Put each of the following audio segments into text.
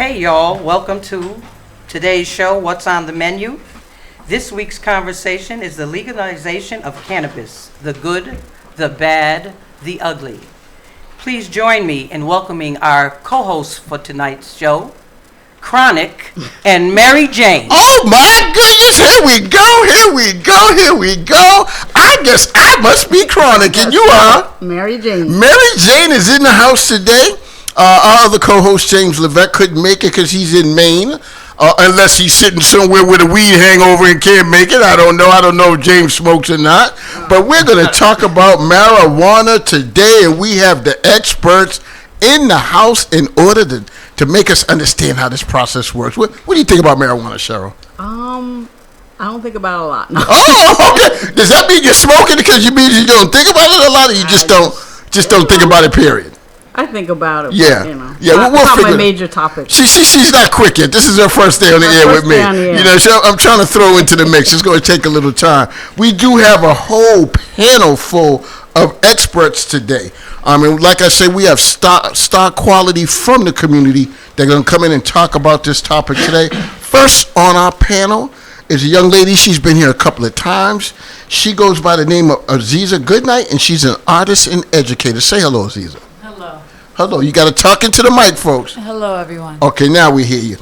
Hey y'all, welcome to today's show, What's on the Menu? This week's conversation is the legalization of cannabis, the good, the bad, the ugly. Please join me in welcoming our co-hosts for tonight's show, Chronic and Mary Jane. Oh my goodness, here we go. I guess I must be Chronic, and you are? Mary Jane. Mary Jane is in the house today. Our other co-host, James Levesque, couldn't make it because he's in Maine. Unless he's sitting somewhere with a weed hangover and can't make it. I don't know if James smokes or not. But we're going to talk about marijuana today, and we have the experts in the house in order to make us understand how this process works. What do you think about marijuana, Cheryl? I don't think about it a lot. No. Oh, okay. Does that mean you're smoking because you don't think about it a lot, or you just don't think about it, period? I think about it. Yeah, but, you know, yeah. We'll figure my major topic. She's not quick yet. This is her first day on the air with me. You know, I'm trying to throw into the mix. It's going to take a little time. We do have a whole panel full of experts today. And like I said, we have star quality from the community. They're going to come in and talk about this topic today. First on our panel is a young lady. She's been here a couple of times. She goes by the name of Aziza Goodnight, and she's an artist and educator. Say hello, Aziza. Hello, you got to talk into the mic, folks. Hello, everyone. Okay, now we hear you.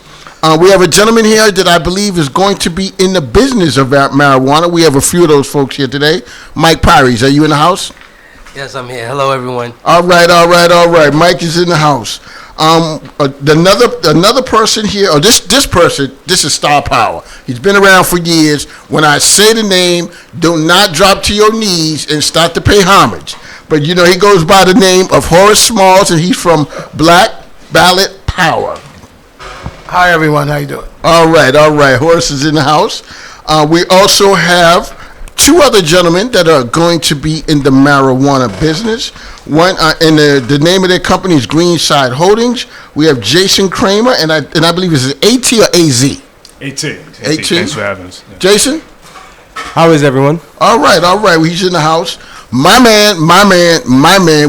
We have a gentleman here that I believe is going to be in the business of marijuana. We have a few of those folks here today. Mike Pyries, are you in the house? Yes, I'm here. Hello, everyone. All right. Mike is in the house. Another person here, this person, this is Star Power. He's been around for years. When I say the name, do not drop to your knees and start to pay homage. But, you know, he goes by the name of Horace Smalls, and he's from Black Ballot Power. Hi, everyone. How you doing? All right. Horace is in the house. We also have two other gentlemen that are going to be in the marijuana business. One, and the name of their company is Greenside Holdings. We have Jason Kramer, and I believe it's AT or AZ? AT. Thanks for having us. Yeah. Jason? How is everyone? All right. Well, he's in the house. My man.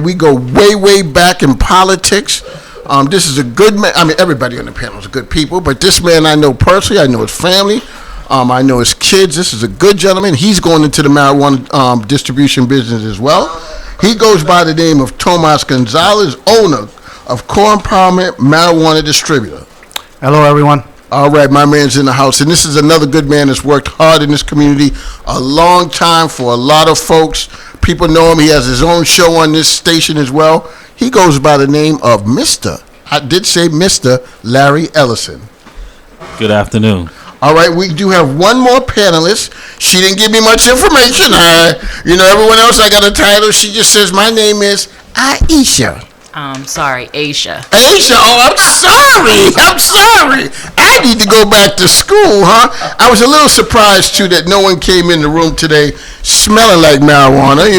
We go way back in politics. This is a good man. I mean, everybody on the panel is good people, but this man I know personally. I know his family. I know his kids. This is a good gentleman. He's going into the marijuana distribution business as well. He goes by the name of Tomas Gonzalez, owner of Core Empowerment Marijuana Distributor. Hello, everyone. All right, my man's in the house, and this is another good man that's worked hard in this community a long time for a lot of folks. People know him. He has his own show on this station as well. He goes by the name of Mr. Larry Ellison. Good afternoon. All right, we do have one more panelist. She didn't give me much information. Everyone else, I got a title. She just says, my name is Aisha. Sorry, Aisha. Aisha, I'm sorry. I need to go back to school, huh? I was a little surprised, too, that no one came in the room today smelling like marijuana.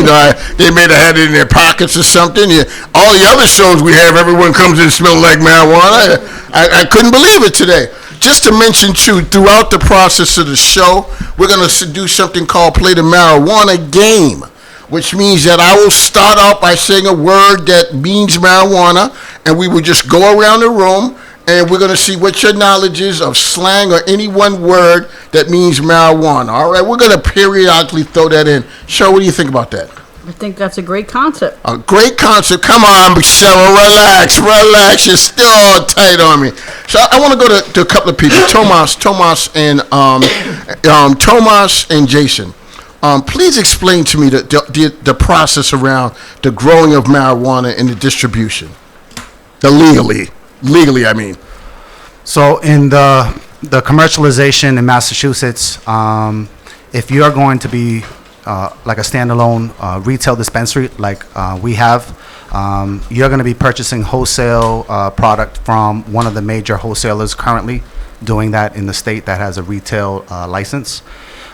They may have had it in their pockets or something. Yeah. All the other shows we have, everyone comes in smelling like marijuana. I couldn't believe it today. Just to mention, too, throughout the process of the show, we're going to do something called Play the Marijuana Game, which means that I will start out by saying a word that means marijuana, and we will just go around the room, and we're going to see what your knowledge is of slang or any one word that means marijuana. All right, we're going to periodically throw that in. Cheryl, what do you think about that? I think that's a great concept. A great concept. Come on, Cheryl, relax. You're still all tight on me. So I want to go to a couple of people, Tomas and Jason. Please explain to me the process around the growing of marijuana and the distribution. Legally, I mean. So in the commercialization in Massachusetts, if you are going to be like a standalone retail dispensary like we have, you're going to be purchasing wholesale product from one of the major wholesalers currently doing that in the state that has a retail license.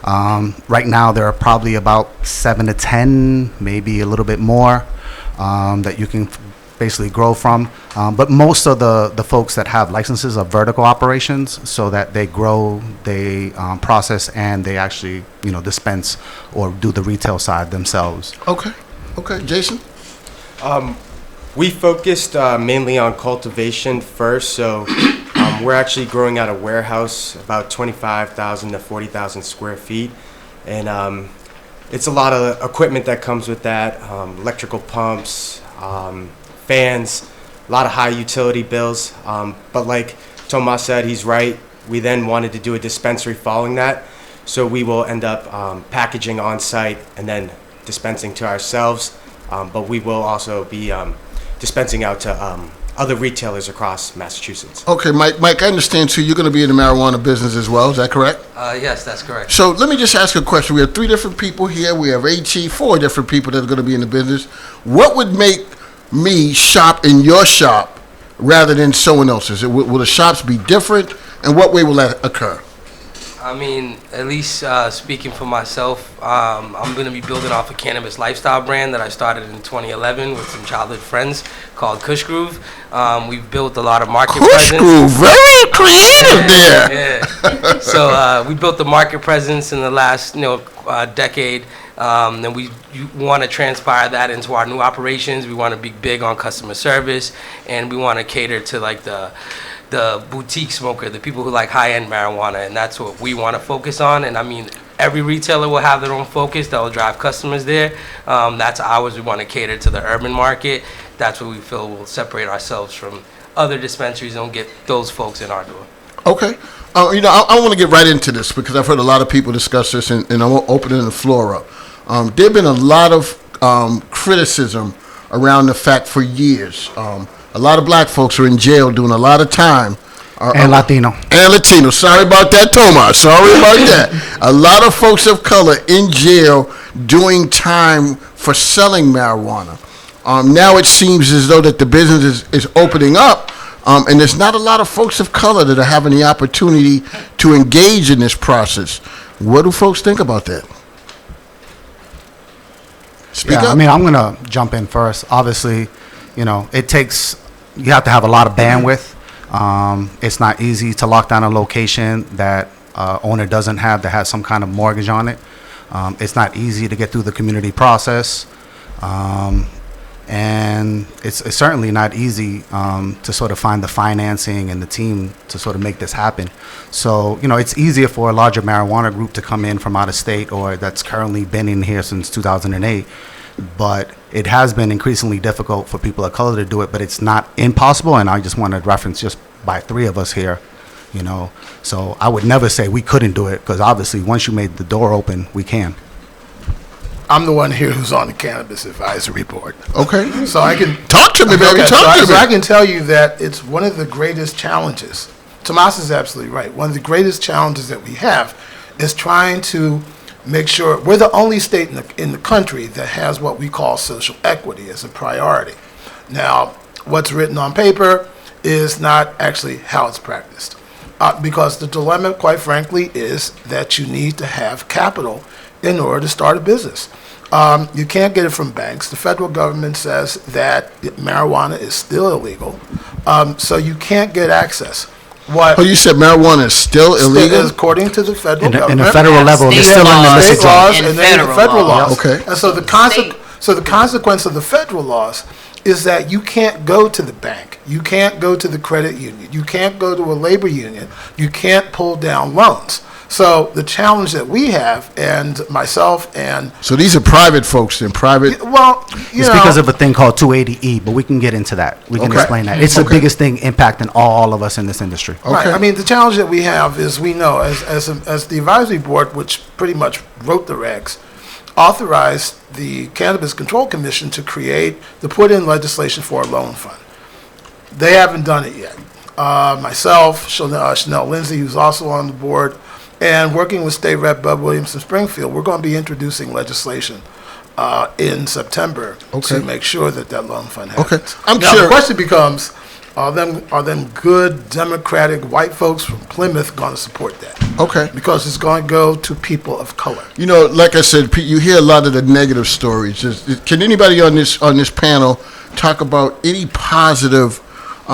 Right now, there are probably about 7 to 10, maybe a little bit more, that you can basically grow from. But most of the folks that have licenses are vertical operations, so that they grow, they process, and they actually dispense or do the retail side themselves. Okay, Jason? We focused mainly on cultivation first, so We're actually growing out a warehouse, about 25,000 to 40,000 square feet. And it's a lot of equipment that comes with that, electrical pumps, fans, a lot of high utility bills. But like Tomas said, he's right. We then wanted to do a dispensary following that. So we will end up packaging on site and then dispensing to ourselves. But we will also be dispensing out to other retailers across Massachusetts. Okay, Mike, I understand too, you're going to be in the marijuana business as well, is that correct? Yes, that's correct. So let me just ask a question. We have 3 different people here. We have AT, 4 different people that are going to be in the business. What would make me shop in your shop rather than someone else's? Will the shops be different, and what way will that occur? I mean, at least speaking for myself, I'm going to be building off a cannabis lifestyle brand that I started in 2011 with some childhood friends called Kush Groove. We've built a lot of market Kush presence. Groove, very creative there. Yeah. So we built the market presence in the last decade. And we want to transpire that into our new operations. We want to be big on customer service, and we want to cater to like the boutique smoker, the people who like high-end marijuana, and that's what we want to focus on. And I mean, every retailer will have their own focus that will drive customers there. That's ours. We want to cater to the urban market. That's what we feel will separate ourselves from other dispensaries and get those folks in our door. Okay. I want to get right into this because I've heard a lot of people discuss this, and I'm opening the floor up. There have been a lot of criticism around the fact for years. A lot of black folks are in jail doing a lot of time. And Latino. And Latino. Sorry about that, Tomas. Sorry about that. A lot of folks of color in jail doing time for selling marijuana. Now it seems as though that the business is opening up, and there's not a lot of folks of color that are having the opportunity to engage in this process. What do folks think about that? Speak up. I mean, I'm going to jump in first. Obviously, you have to have a lot of bandwidth. It's not easy to lock down a location that owner doesn't have, that has some kind of mortgage on it. It's not easy to get through the community process. And it's certainly not easy to sort of find the financing and the team to sort of make this happen. So, it's easier for a larger marijuana group to come in from out of state or that's currently been in here since 2008. But it has been increasingly difficult for people of color to do it, but it's not impossible. And I just want to reference just by 3 of us here, So I would never say we couldn't do it because obviously once you made the door open, we can. I'm the one here who's on the Cannabis Advisory Board. Okay. So I can talk to me, baby. Okay, Talk to me. So I can tell you that it's one of the greatest challenges. Tomas is absolutely right. One of the greatest challenges that we have is trying to make sure we're the only state in the country that has what we call social equity as a priority. Now, what's written on paper is not actually how it's practiced. Because the dilemma, quite frankly, is that you need to have capital in order to start a business. You can't get it from banks. The federal government says that marijuana is still illegal, so you can't get access. You said marijuana is still illegal? According to the federal government. In the federal level, State it's still in the laws. illicit State laws zone. and then the federal laws. Okay. And so the consequence of the federal laws is that you can't go to the bank, you can't go to the credit union, you can't go to a labor union, you can't pull down loans. So the challenge that we have, and myself and... So these are private folks and private... Well, it's because of a thing called 280E, but we can get into that. We can explain that. It's the biggest thing impacting all of us in this industry. Okay. Right. I mean, the challenge that we have is we know, as the advisory board, which pretty much wrote the regs, authorized the Cannabis Control Commission to put in legislation for a loan fund. They haven't done it yet. Myself, Chanel Lindsay, who's also on the board, and working with State Rep Bub Williams from Springfield, we're going to be introducing legislation in September to make sure that loan fund happens. Okay, I'm now, sure. The question becomes, are them good Democratic white folks from Plymouth going to support that? Okay. Because it's going to go to people of color. Like I said, Pete, you hear a lot of the negative stories. Can anybody on this panel talk about any positive?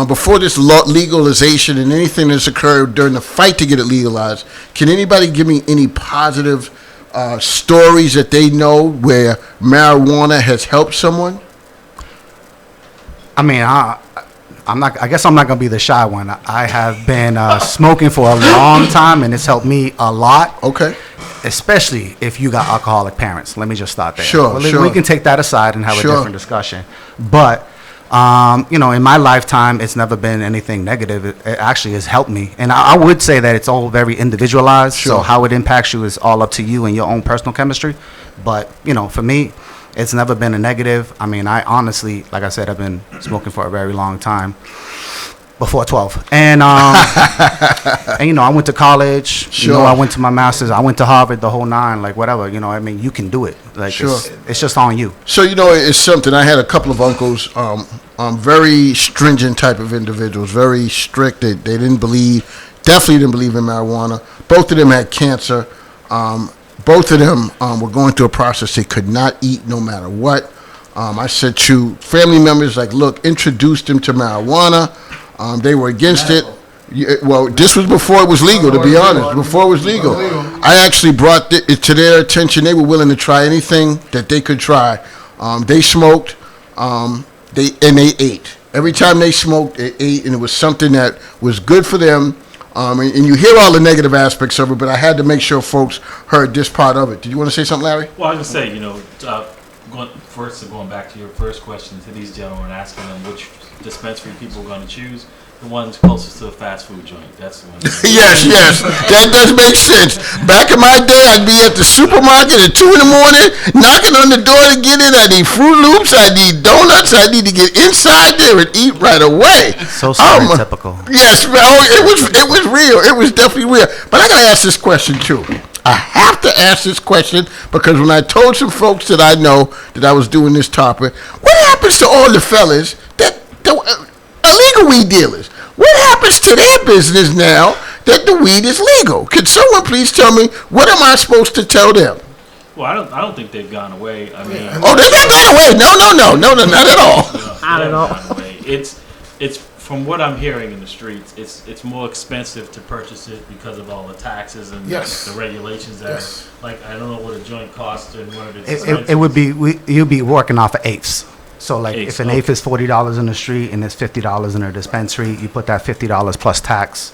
Before this legalization and anything that's occurred during the fight to get it legalized, can anybody give me any positive stories that they know where marijuana has helped someone? I mean, I guess I'm not gonna be the shy one. I have been smoking for a long time, and it's helped me a lot. Okay. Especially if you got alcoholic parents. Let me just start there. Sure, Well, sure. We can take that aside and have Sure. a different discussion. But in my lifetime, it's never been anything negative. It actually has helped me, and I would say that it's all very individualized. Sure. So how it impacts you is all up to you and your own personal chemistry. But for me, it's never been a negative. I mean, I honestly, like I said, I've been smoking for a very long time. Before 12. And, and, I went to college. Sure. I went to my master's. I went to Harvard, the whole nine, like, whatever. I mean, you can do it. Like, Sure. it's just on you. So, it's something. I had a couple of uncles, very stringent type of individuals, very strict. They definitely didn't believe in marijuana. Both of them had cancer. Both of them were going through a process they could not eat no matter what. I said to family members, like, look, introduce them to marijuana. They were against it. Well, this was before it was legal, to be honest. Before it was legal. I actually brought it to their attention. They were willing to try anything that they could try. They smoked, they ate. Every time they smoked, they ate, and it was something that was good for them. And you hear all the negative aspects of it, but I had to make sure folks heard this part of it. Did you want to say something, Larry? Well, I was going to say, going back to your first question to these gentlemen, asking them which dispensary people are going to choose. The one's closest to a fast food joint. That's the one. Yes. That does make sense. Back in my day, I'd be at the supermarket at 2 a.m, knocking on the door to get in. I need Fruit Loops. I need donuts. I need to get inside there and eat right away. So stereotypical. Yes, it was real. It was definitely real. But I got to ask this question, too. I have to ask this question because when I told some folks that I know that I was doing this topic, what happens to all the fellas that illegal weed dealers? What happens to their business now that the weed is legal? Could someone please tell me, what am I supposed to tell them? Well, I don't think they've gone away. I mean, Oh, they're not gone away. No, not at all. Not at all. Gone away. It's from what I'm hearing in the streets. It's more expensive to purchase it because of all the taxes and Yes. the regulations that Yes. are, like, I don't know what a joint costs in one of its It would be, you'd be working off of eighths. So, like, Eighths, if an okay. eighth is $40 in the street and it's $50 in a dispensary, you put that $50 plus tax,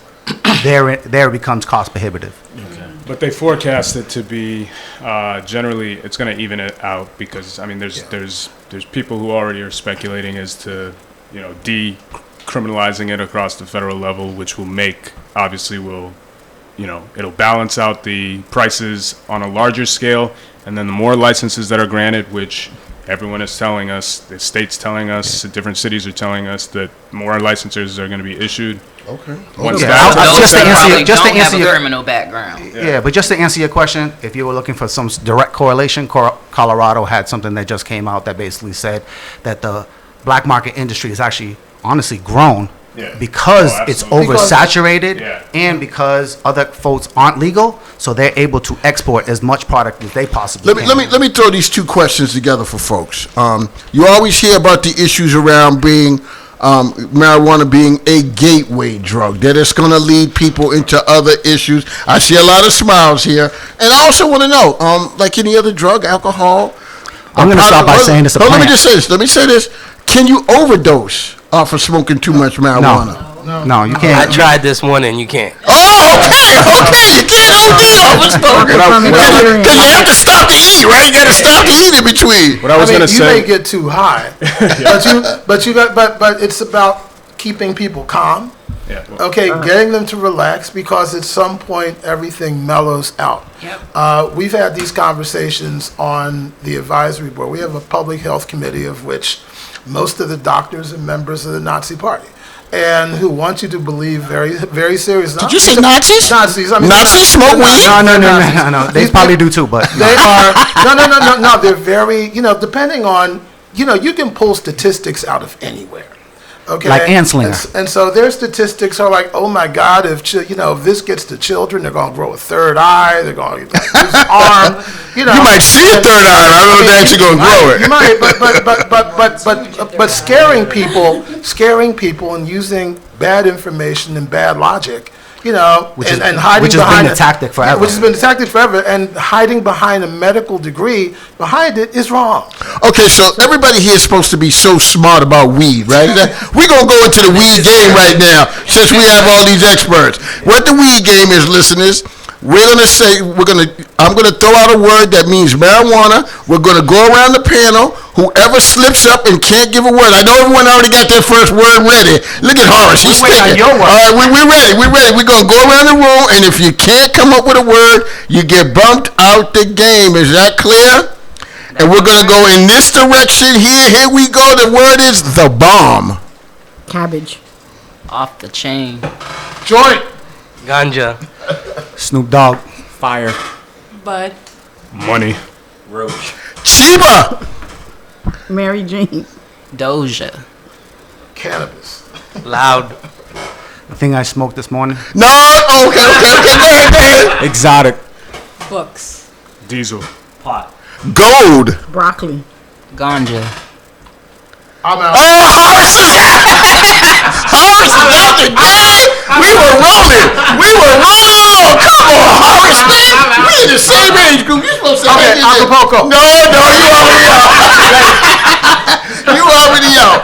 there it becomes cost prohibitive. Okay. But they forecast it to be generally it's going to even it out because I mean there's people who already are speculating as to decriminalizing it across the federal level, which will it'll balance out the prices on a larger scale, and then the more licenses that are granted, which everyone is telling us, the state's telling us, different cities are telling us that more licenses are going to be issued. Okay. Once Yeah, that, I'll- once just to that answer happens- your- just to don't answer have a your- criminal background. Yeah, but just to answer your question, if you were looking for some direct correlation, Colorado had something that just came out that basically said that the black market industry is actually honestly grown Yeah. because Oh, it's absolutely. oversaturated Yeah. and because other folks aren't legal, so they're able to export as much product as they possibly can. Let me throw these two questions together for folks. You always hear about the issues around being marijuana being a gateway drug, that it's going to lead people into other issues. I see a lot of smiles here, and I also want to know, like any other drug, alcohol. I'm going to start by saying it's a Let me plant. just say this. Let me say this. Can you overdose off of smoking too much marijuana? No, you I can't. tried this morning. You can't. Oh, okay. You can't OD off of smoking. From experience. Because you have to stop to eat, right? You got to stop to eat in between. What I was going to you say. may get too high, but it's about keeping people calm. Yeah. Okay, getting them to relax because at some point everything mellows out. We've had these conversations on the advisory board. We have a public health committee of which most of the doctors are members of the Nazi Party, and who want you to believe very, very seriously. Did you say Nazis? Nazis. I mean, Nazis smoke weed? No. They probably do too, but They are no. They're very, depending on, you can pull statistics out of anywewhere. Okay. Like Anslinger. And so their statistics are like, oh my God, if this gets to children, they're going to grow a third eye, they're going to lose an arm. You might see a third eye. I don't know if they're actually going to grow it. You might, but scaring people and using bad information and bad logic Which is- and hiding which has been behind the tactic forever. Which has been the tactic forever, and hiding behind a medical degree behind it is wrong. Okay, so everybody here is supposed to be so smart about weed, right? We're going to go into the weed game right now since we have all these experts. What the weed game is, listeners, I'm going to throw out a word that means marijuana. We're going to go around the panel. Whoever slips up and can't give a word. I know everyone already got their first word ready. Look at Horace. He's thinking. All right, we're ready. We're ready. We're going to go around the room, and if you can't come up with a word, you get bumped out the game. Is that clear? And we're going to go in this direction here. Here we go. The word is the bomb. Cabbage. Off the chain. Joint. Ganja. Snoop Dogg. Fire. Bud. Money. Roach. Chiba. Mary Jane. Doja. Cannabis. Loud. The thing I smoked this morning. No. Okay. Go ahead. Exotic. Books. Diesel. Pot. Gold. Broccoli. Ganja. I'm out. Oh, Horace is out the game. We were rolling. Oh, come on, Horace, man. We in the same age group. You supposed to hang in there. Acapulco. No, you already out. You already out.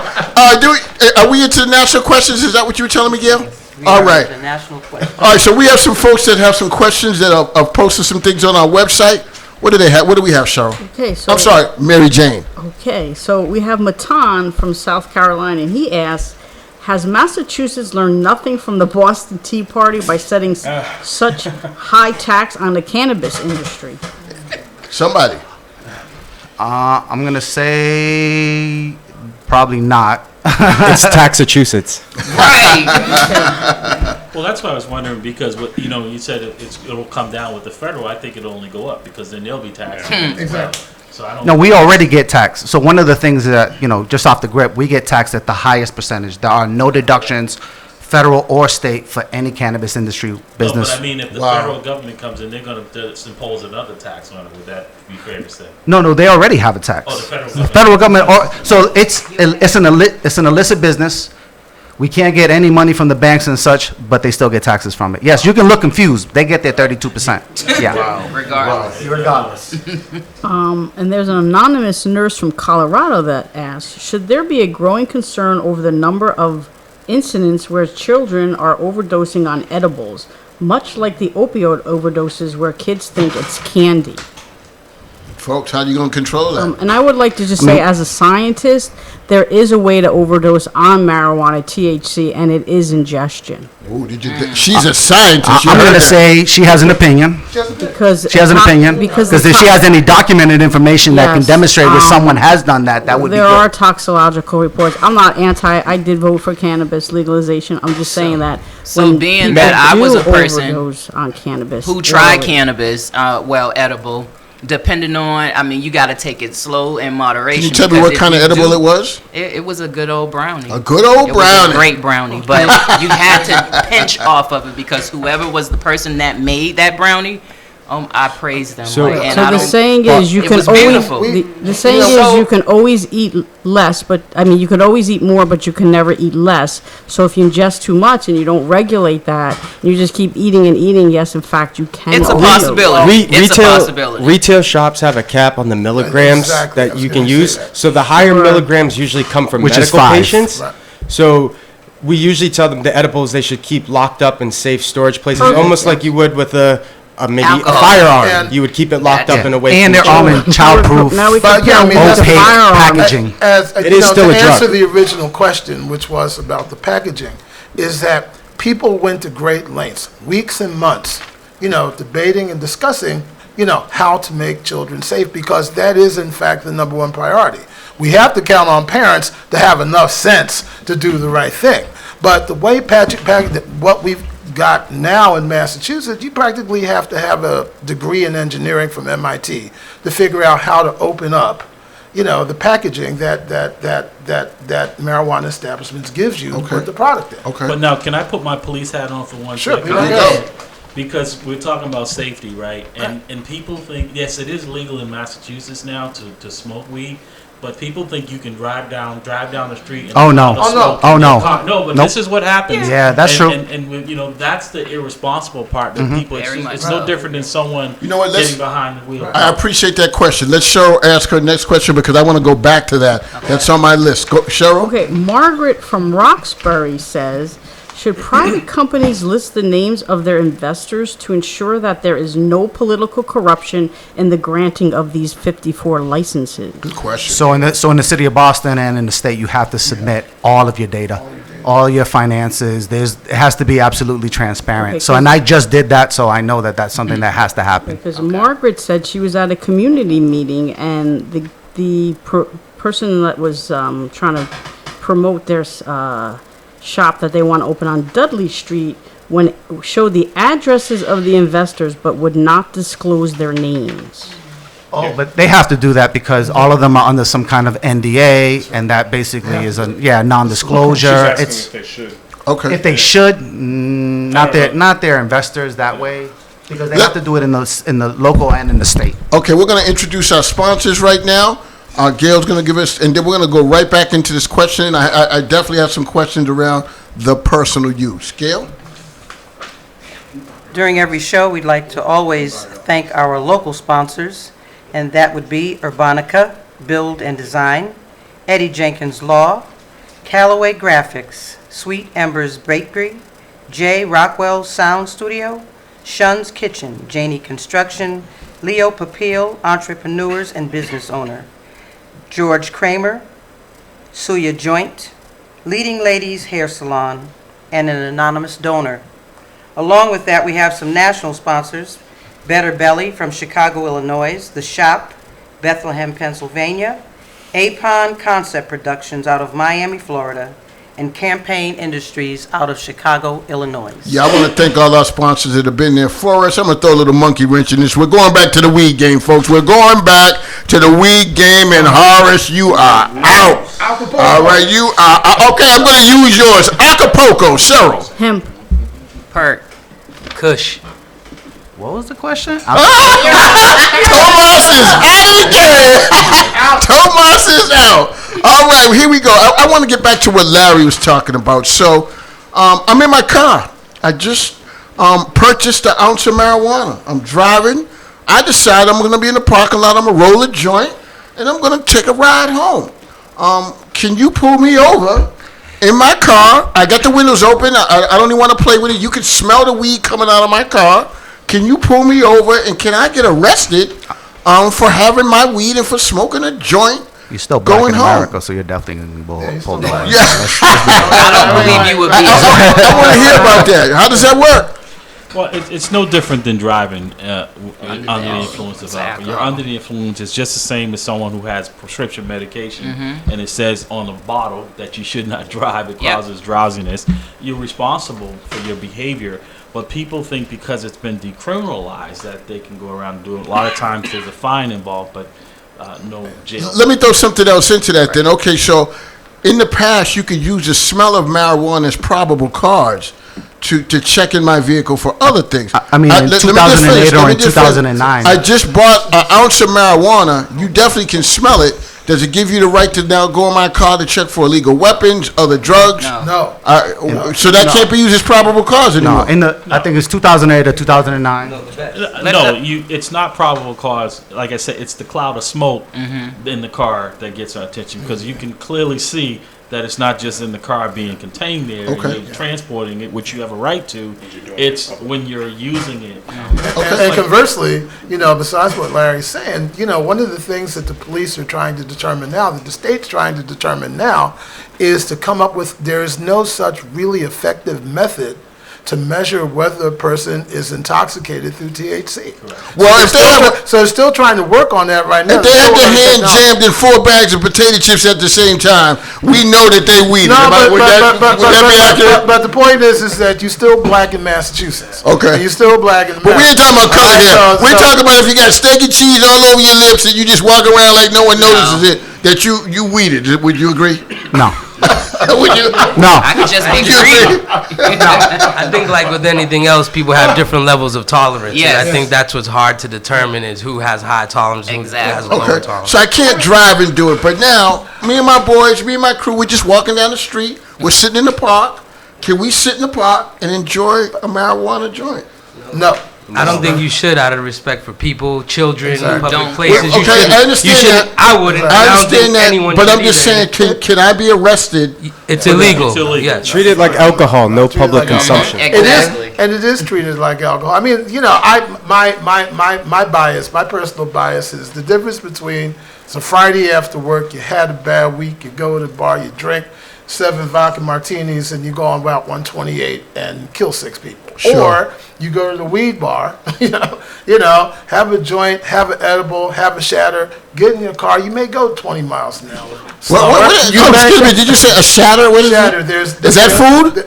Are we into the national questions? Is that what you were telling me, Gail? We All are right. The national question. All right, so we have some folks that have some questions that have posted some things on our website. What do they have? What do we have, Cheryl? Okay, so I'm sorry, Mary Jane. Okay, so we have Matan from South Carolina, and he asks, has Massachusetts learned nothing from the Boston Tea Party by setting such high tax on the cannabis industry? Somebody. I'm going to say probably not. It's Taxachusetts. Well, that's why I was wondering, because you said it'll come down with the federal. I think it'll only go up because then they'll be taxed. Exactly. So I don't. No, we already get taxed. So one of the things that, just off the grip, we get taxed at the highest percentage. There are no deductions, federal or state, for any cannabis industry business. No, but I mean, if the federal government comes in, they're going to impose another tax on it. Would that be fair to say? No, they already have a tax. Oh, the federal The government. federal government, so it's an illicit business. We can't get any money from the banks and such, but they still get taxes from it. Yes, you can look confused. They get their 32%. Yeah. Regardless. And there's an anonymous nurse from Colorado that asks, should there be a growing concern over the number of incidents where children are overdosing on edibles, much like the opioid overdoses where kids think it's candy? Folks, how are you going to control that? And I would like to just say, as a scientist, there is a way to overdose on marijuana, THC, and it is ingestion. Ooh, she's a scientist. I'm going to say she has an opinion. Because She has an opinion. Because if she has any documented information that can Yes, demonstrate where someone has done that would be there are good. toxicological reports. I'm not I did vote for cannabis legalization. I'm just saying that. So when being people that I was do a person overdose on cannabis, who tried early. cannabis, edible, depending on, you got to take it slow and moderation. Can you tell me because what if kind of you edible do- it was? It was a good old brownie. A good old It brownie. was a great brownie, but you had to pinch off of it because whoever was the person that made that brownie, I praise them. So- and So I the don't- saying is you it can was always beautiful. the saying is you can always eat less, but you can always eat more, but you can never eat less. So if you ingest too much and you don't regulate that, and you just keep eating and eating, yes, in fact, you can. It's a overdose. possibility. It's a possibility. Retail shops have a cap on the milligrams Exactly, I that was you gonna can say use. that. So the higher Sure. milligrams usually come from Which is medical 5. patients. Right. So we usually tell them the edibles they should keep locked up in safe storage places, Perfect. almost like you would with maybe Alcohol. a firearm. And- You would keep it locked up Yeah. and away And from they're all children. in childproof. Now we But, compare yeah, I mean, that's opaque a firearm. packaging. As It is still to a drug. answer the original question, which was about the packaging, is that people went to great lengths, weeks and months, debating and discussing, how to make children safe, because that is, in fact, the number one priority. We have to count on parents to have enough sense to do the right thing. But the way what we've got now in Massachusetts, you practically have to have a degree in engineering from MIT to figure out how to open up, the packaging that marijuana establishments gives you to put the product in. Okay. But now, can I put my police hat on for one Sure, second? here we go. Because we're talking about safety, right? And people think, yes, it is legal in Massachusetts now to smoke weed, But people think you can drive down the street. And Oh, no. Oh, no. No, but Nope. this is what happens. Yeah, that's true. And you know, that's the irresponsible part that people. It's no different than someone getting behind the wheel. I appreciate that question. Let Cheryl ask her next question because I want to go back to that. Okay. That's on my list. Go, Cheryl. Okay, Margaret from Roxbury says, should private companies list the names of their investors to ensure that there is no political corruption in the granting of these 54 licenses? Good question. So in the city of Boston and in the state, you have to submit all of your data, all your finances. It has to be absolutely transparent. Okay, so, and I just did that, so I know that that's something that has to happen. Because Margaret said she was at a community meeting and the person that was trying to promote their shop that they want to open on Dudley Street showed the addresses of the investors but would not disclose their names. Oh, but they have to do that because all of them are under some kind of NDA, and that basically is a non-disclosure. She's asking if they should. Okay. If they should, not their investors that way, because they have to do it in the local and in the state. Okay, we're going to introduce our sponsors right now. Gail's going to give us, and then we're going to go right back into this question. I definitely have some questions around the personal use. Gail? During every show, we'd like to always thank our local sponsors, and that would be Urbanica, Build and Design, Eddie Jenkins Law, Callaway Graphics, Sweet Embers Bakery, J. Rockwell Sound Studio, Shun's Kitchen, Janie Construction, Leo Papil, Entrepreneurs and Business Owner, George Kramer, Suya Joint, Leading Ladies Hair Salon, and an anonymous donor. Along with that, we have some national sponsors: Better Belly from Chicago, Illinois, The Shop, Bethlehem, Pennsylvania, Apon Concept Productions out of Miami, Florida, and Campaign Industries out of Chicago, Illinois. Yeah, I want to thank all our sponsors that have been there for us. I'm going to throw a little monkey wrench in this. We're going back to the weed game, folks. We're going back to the weed game, and Horace, you are out. All right, you are. Okay, I'm going to use yours. Acapulco, Cheryl. Hemp. Perk. Kush. What was the question? Tomas is out again. Tomas is out. All right, here we go. I want to get back to what Larry was talking about. So, I'm in my car. I just purchased an ounce of marijuana. I'm driving. I decide I'm going to be in the parking lot. I'm going to roll a joint, and I'm going to take a ride home. Can you pull me over in my car? I got the windows open. I don't even want to play with it. You can smell the weed coming out of my car. Can you pull me over, and can I get arrested for having my weed and for smoking a joint? You're still black going in home? America, so you're definitely going to be pulled over. Yeah. I don't believe you would be. I want to hear about that. How does that work? Well, it's no different than driving under the influence of alcohol. You're under the influence. It's just the same as someone who has prescription medication, and it says on the bottle that you should not drive. It causes drowsiness. You're responsible for your behavior. But people think because it's been decriminalized that they can go around and do it. A lot of times there's a fine involved, but no jail. Let me throw something else into that then. Okay, so in the past, you could use the smell of marijuana as probable cause to check in my vehicle for other things. I mean, in 2008 or in 2009. I just bought an ounce of marijuana. You definitely can smell it. Does it give you the right to now go in my car to check for illegal weapons, other drugs? No. So that can't be used as probable cause anymore? I think it's 2008 or 2009. It's not probable cause. Like I said, it's the cloud of smoke in the car that gets our attention because you can clearly see that it's not just in the car being contained there, and you're transporting it, which you have a right to. It's when you're using it. And conversely, besides what Larry's saying, one of the things that the police are trying to determine now, that the state's trying to determine now, is to come up with, there is no such really effective method to measure whether a person is intoxicated through THC. Well, so they're still trying to work on that right now. If they have their hand jammed in 4 bags of potato chips at the same time, we know that they weeded. Would that be accurate? But the point is that you're still black in Massachusetts. Okay. And you're still black in America. But we ain't talking about color here. We're talking about if you got steak and cheese all over your lips and you just walk around like no one notices it, that you weeded. Would you agree? No. Would you? No. I could just be You green. I think like with anything else, people have different levels of tolerance. Yes. And I think that's what's hard to determine is who has high tolerance and who has Exactly. lower Okay, tolerance. so I can't drive and do it, but now, me and my boys, me and my crew, we're just walking down the street, we're sitting in the park. Can we sit in the park and enjoy a marijuana joint? No. I don't think you should out of respect for people, children, Exactly. public Don't. places. Well, You okay, shouldn't. I understand you shouldn't. that. I wouldn't. and I don't understand think that, anyone but should I'm just either. saying, can I be arrested? It's illegal. It's illegal. Yes. Treat it like alcohol, no public like alcohol. consumption. Exactly. And it is treated like alcohol. I mean, you know, my bias, my personal bias is the difference between it's a Friday after work, you had a bad week, you go to the bar, you drink 7 vodka martinis, and you go on Route 128 and kill 6 people. Sure. Or you go to the weed bar, you know, have a joint, have an edible, have a shatter, get in your car. You may go 20 miles an hour. Excuse me, did you say a shatter? What is Shatter. it? Is Is that food?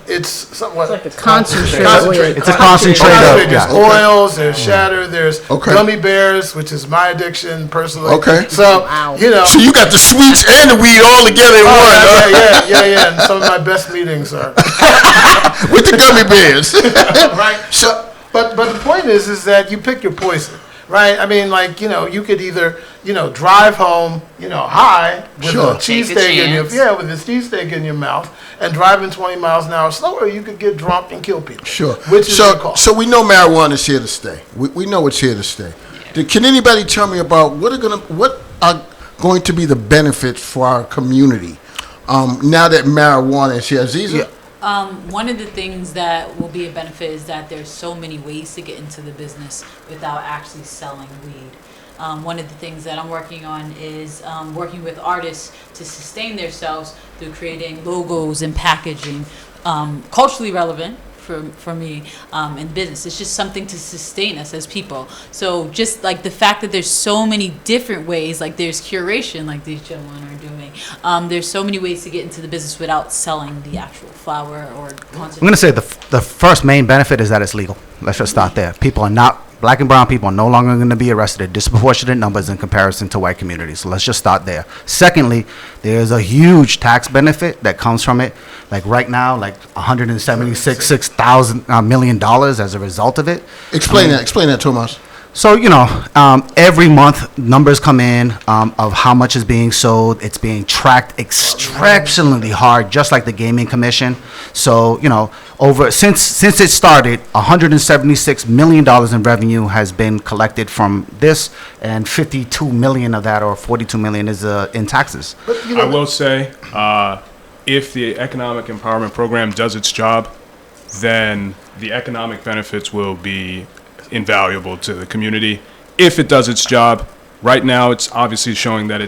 It's somewhat Like a concentrate. It's a concentrate of, There's oils, there's shatter, there's Okay. gummy bears, which is my addiction personally. Okay. So, Wow. you know. So you got the sweets and the weed all together in one, huh? Yeah. And some of my best meetings are. With the gummy bears. Right. So, but the point is that you pick your poison. Right, I mean, like, you know, you could either, you know, drive home, you know, high with Sure. a cheesesteak Take a in your, chance. with a cheesesteak in your mouth, and driving 20 miles an hour slower, or you could get drunk and kill people. Sure. Which is your call. So we know marijuana is here to stay. We know it's here to stay. Can anybody tell me about what are going to be the benefits for our community now that marijuana is here? Aziza? One of the things that will be a benefit is that there's so many ways to get into the business without actually selling weed. One of the things that I'm working on is working with artists to sustain themselves through creating logos and packaging, culturally relevant for me in business. It's just something to sustain us as people. So just like the fact that there's so many different ways, like there's curation like these gentlemen are doing. There's so many ways to get into the business without selling the actual flower or concentrate. I'm going to say the first main benefit is that it's legal. Let's just start there. Black and brown people are no longer going to be arrested in disproportionate numbers in comparison to white communities. So let's just start there. Secondly, there's a huge tax benefit that comes from it. Like right now, like $176 million as a result of it. Explain that, Tomas. So, you know, every month numbers come in of how much is being sold. It's being tracked exceptionally hard, just like the Gaming Commission. So, you know, since it started, $176 million in revenue has been collected from this, and 52 million of that, or 42 million, is in taxes. I will say, if the economic empowerment program does its job, then the economic benefits will be invaluable to the community. If it does its job, right now it's obviously showing that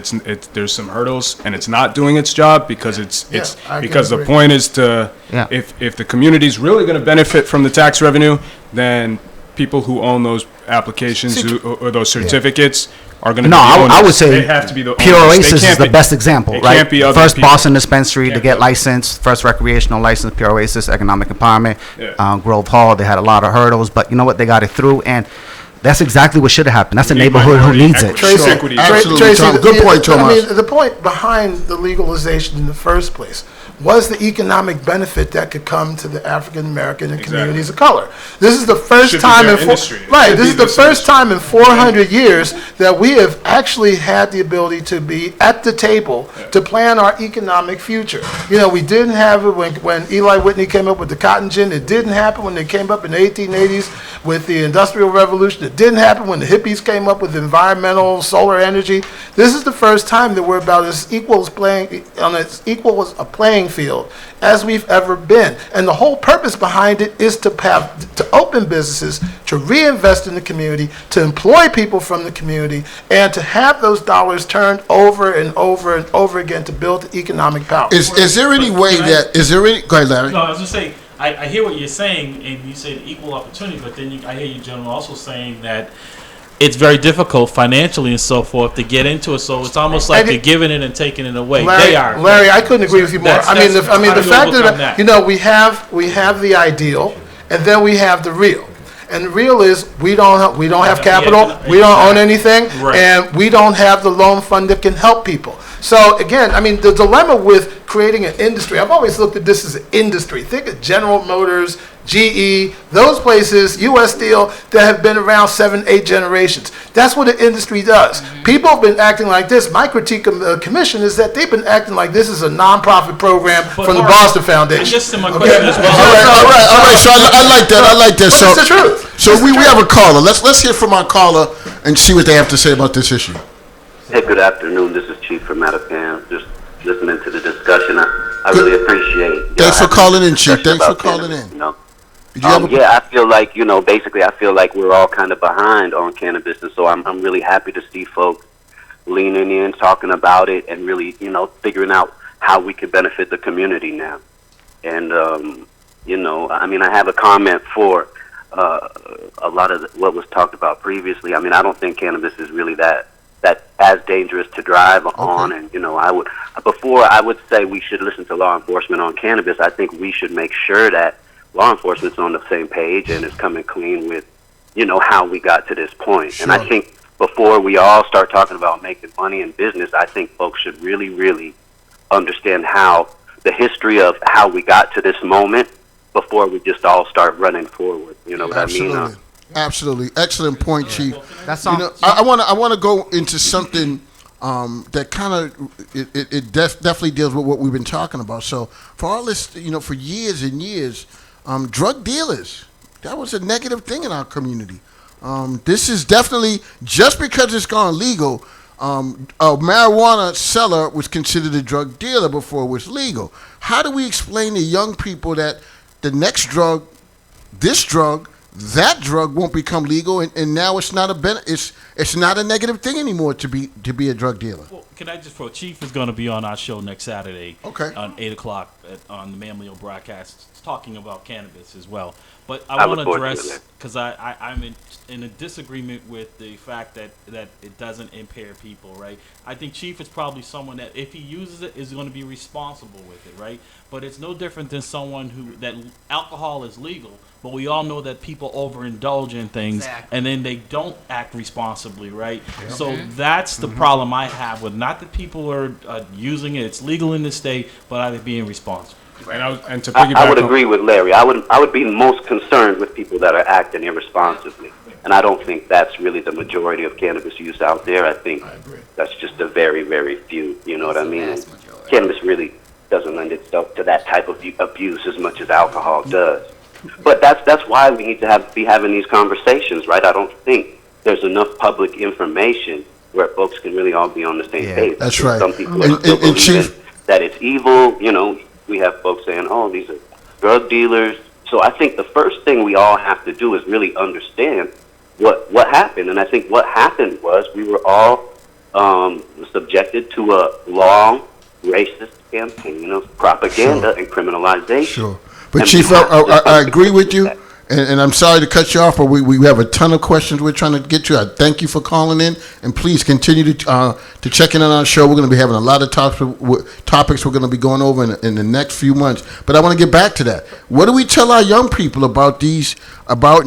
there's some hurdles and it's not doing its job because I because can the agree. point is to Yeah. if the community's really going to benefit from the tax revenue, then people who own those applications or those certificates are going to No, be the I owners. would say They have to be the Pure owners. They Oasis can't is the be- best example, it right? can't be other First people. Boston dispensary to Can't get be- licensed, first recreational license, Pure Oasis, economic empowerment, Yeah. Grove Hall. They had a lot of hurdles, but you know what? They got it through, and that's exactly what should have happened. That's a We need neighborhood who minority needs it. equity. Tracy, Equity. Absolutely, Tom. Good point, Tomas. I mean, the point behind the legalization in the first place was the economic benefit that could come to the African American and communities of color. This is the first Should be time their in industry. It right. should This be is the this first industry. time in 400 years that we have actually had the ability to be at the table to plan our economic future. You know, we didn't have it when Eli Whitney came up with the cotton gin. It didn't happen when they came up in the 1880s with the Industrial Revolution. It didn't happen when the hippies came up with environmental solar energy. This is the first time that we're about as equal as a playing field as we've ever been. And the whole purpose behind it is to open businesses, to reinvest in the community, to employ people from the community, and to have those dollars turned over and over and over again to build the economic power. Is there any way Can I- that, is there any, go ahead, Larry. No, I was gonna say, I hear what you're saying, and you said equal opportunity, but then I hear you, gentlemen, also saying that it's very difficult financially and so forth to get into it. So it's almost like And they're giving it and taking it away. Larry, They are. Larry, I couldn't agree with you more. That's- I mean, that's- the how do you fact overcome that, that? you know, we have the ideal, and then we have the real. And the real is we don't have capital, Yeah, we don't own exactly. anything, Right. and we don't have the loan fund that can help people. So again, I mean, the dilemma with creating an industry. I've always looked at this as an industry. Think of General Motors, GE, those places, U.S. Steel, that have been around 7, 8 generations. That's what the industry does. People have been acting like this. My critique of the commission is that they've been acting like this is a nonprofit program from the Boston Foundation. Just in my question as well. All right. So I like that. But it's the truth. So we have a caller. Let's hear from our caller and see what they have to say about this issue. Hey, good afternoon. This is Chief from Mattapan. Just listening to the discussion. I really appreciate. Thanks for calling in, Chief. Thanks for calling in. You know, I feel like basically, I feel like we're all kind of behind on cannabis, and so I'm really happy to see folks leaning in, talking about it, and really, figuring out how we could benefit the community now. And I have a comment for a lot of what was talked about previously. I mean, I don't think cannabis is really that as dangerous to drive on, and I would say we should listen to law enforcement on cannabis. I think we should make sure that law enforcement's on the same page and is coming clean with how we got to this point. Sure. And I think before we all start talking about making money in business, I think folks should really understand how the history of how we got to this moment before we just all start running forward. You know what I mean? Absolutely. Excellent point, Chief. That's I want to go into something that kind of definitely deals with what we've been talking about. So for all this, for years and years, drug dealers, that was a negative thing in our community. This is definitely, just because it's gone legal, a marijuana seller was considered a drug dealer before it was legal. How do we explain to young people that the next drug, this drug, that drug won't become legal, and now it's not it's not a negative thing anymore to be a drug dealer? Well, can I just throw, Chief is going to be on our show next Saturday, on 8:00 on the Manlio broadcast, talking about cannabis as well. But I want to address, because I'm in a disagreement with the fact that it doesn't impair people, right? I think Chief is probably someone that, if he uses it, is going to be responsible with it, right? But it's no different than someone that alcohol is legal, but we all know that people overindulge in things, and then they don't act responsibly, right? Yeah. So that's the problem I have with, not that people are using it, it's legal in the state, but are they being responsible? And to piggyback, I would agree with Larry. I would be most concerned with people that are acting irresponsibly, and I don't think that's really the majority of cannabis use out there. I think that's just a very, very few. You know what I mean? Cannabis really doesn't lend itself to that type of abuse as much as alcohol does. But that's why we need to be having these conversations, right? I don't think there's enough public information where folks can really all be on the same page. That's right. Some people are still believing that it's evil. We have folks saying, "Oh, these are drug dealers." So I think the first thing we all have to do is really understand what happened. And I think what happened was we were all subjected to a long racist campaign of propaganda and criminalization. Sure. But Chief, I agree with you, and I'm sorry to cut you off, but we have a ton of questions we're trying to get to. I thank you for calling in, and please continue to check in on our show. We're going to be having a lot of topics we're going to be going over in the next few months. But I want to get back to that. What do we tell our young people about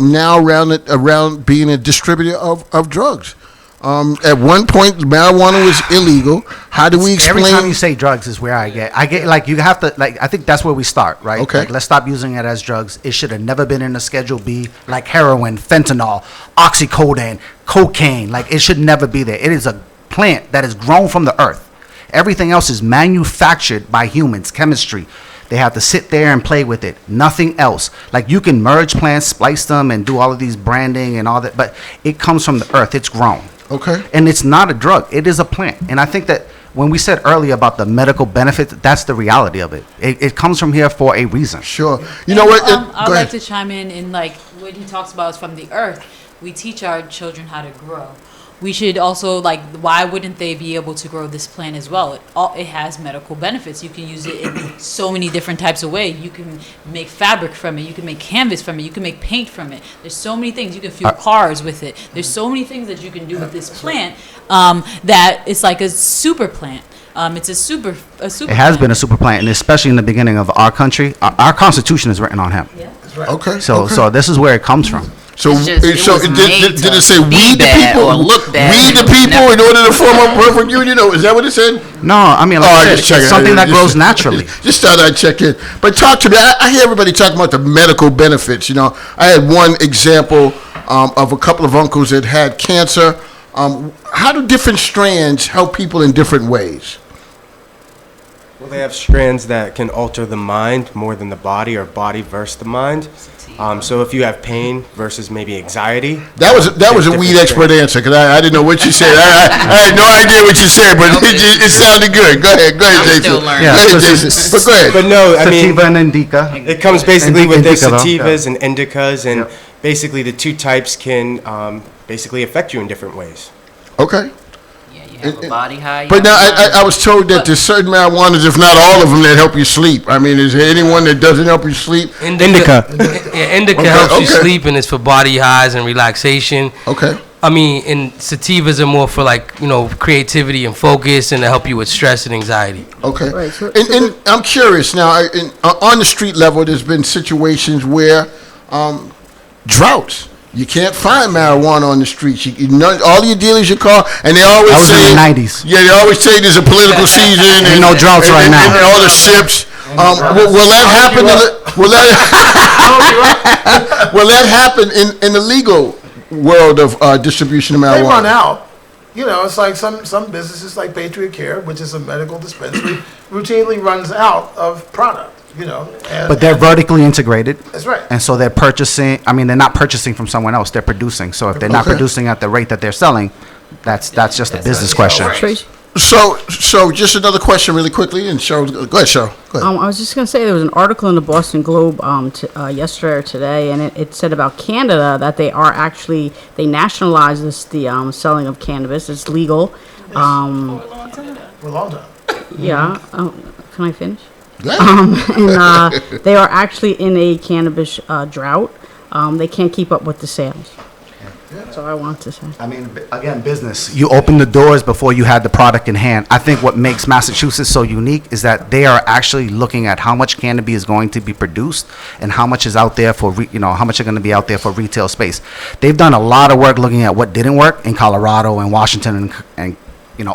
now around being a distributor of drugs? At one point, marijuana was illegal. How do we explain? Every time you say drugs is where I get like, you have to, like, I think that's where we start, right? Okay. Like, let's stop using it as drugs. It should have never been in a Schedule B, like heroin, fentanyl, oxycodone, cocaine. Like, it should never be there. It is a plant that is grown from the earth. Everything else is manufactured by humans, chemistry. They have to sit there and play with it. Nothing else. Like, you can merge plants, splice them, and do all of these branding and all that, but it comes from the earth. It's grown. Okay. And it's not a drug. It is a plant. And I think that when we said earlier about the medical benefits, that's the reality of it. It comes from here for a reason. Sure. You know what? I'd like to chime in, like, what he talks about is from the earth. We teach our children how to grow. We should also, like, why wouldn't they be able to grow this plant as well? It has medical benefits. You can use it in so many different types of ways. You can make fabric from it. You can make canvas from it. You can make paint from it. There's so many things. You can fuel cars with it. There's so many things that you can do with this plant that it's like a super plant. It's a super. It has been a super plant, and especially in the beginning of our country, our Constitution is written on hemp. Yeah. Okay. So this is where it comes from. So, It's just- it so was did made it to say be weed the bad people? or look bad. Weed the people in order to form a perfect union? Is that what it said? No, I mean, like Oh, I said, just checking. it's something that Just- grows naturally. Just thought I'd check in. But talk to me. I hear everybody talking about the medical benefits. You know, I had one example of a couple of uncles that had cancer. How do different strands help people in different ways? Well, they have strands that can alter the mind more than the body, or body versus the mind. So if you have pain versus maybe anxiety. That was a different weed expert strands. answer because I didn't know what you said. I had no idea what you said, but it sounded good. Go ahead, I'm Jason. still learning. Yeah, Go ahead, so- Jason. But go ahead. But no, I mean, Sativa and indica. it comes basically with the Indica, though. sativas and indicas, and Yeah. basically the two types can basically affect you in different ways. Okay. Yeah, you have a body high. you But now have a mind. I was told that there's certain marijuanas, if not all of them, that help you sleep. I mean, is there anyone that doesn't help you sleep? Indica. Yeah, indica Okay, helps you okay. sleep, and it's for body highs and relaxation. Okay. I mean, and sativas are more for like, creativity and focus, and to help you with stress and anxiety. Okay. Right, so- And I'm curious now, on the street level, there's been situations where droughts. You can't find marijuana on the streets. All your dealers you call, and they always That was say in the 90s. Yeah, they always say there's a political season. Ain't no droughts right now. And all the ships. Will that happen? Will that happen in the legal world of distribution of marijuana? They run out. You know, it's like some businesses like Patriot Care, which is a medical dispensary, routinely runs out of product, and- But they're vertically integrated. That's right. And so they're purchasing, they're not purchasing from someone else, they're producing. So if they're not Okay. producing at the rate that they're selling, that's just a business question. Tracy? So just another question really quickly, and Cheryl, go ahead, Cheryl. Go ahead. I was just going to say there was an article in the Boston Globe yesterday or today, and it said about Canada that they nationalized the selling of cannabis. It's legal. For a long time. Yeah. Can I finish? Go ahead. And they are actually in a cannabis drought. They can't keep up with the sales. That's all I wanted to say. Again, business. You open the doors before you had the product in hand. I think what makes Massachusetts so unique is that they are actually looking at how much cannabis is going to be produced and how much is out there for, how much are going to be out there for retail space. They've done a lot of work looking at what didn't work in Colorado and Washington and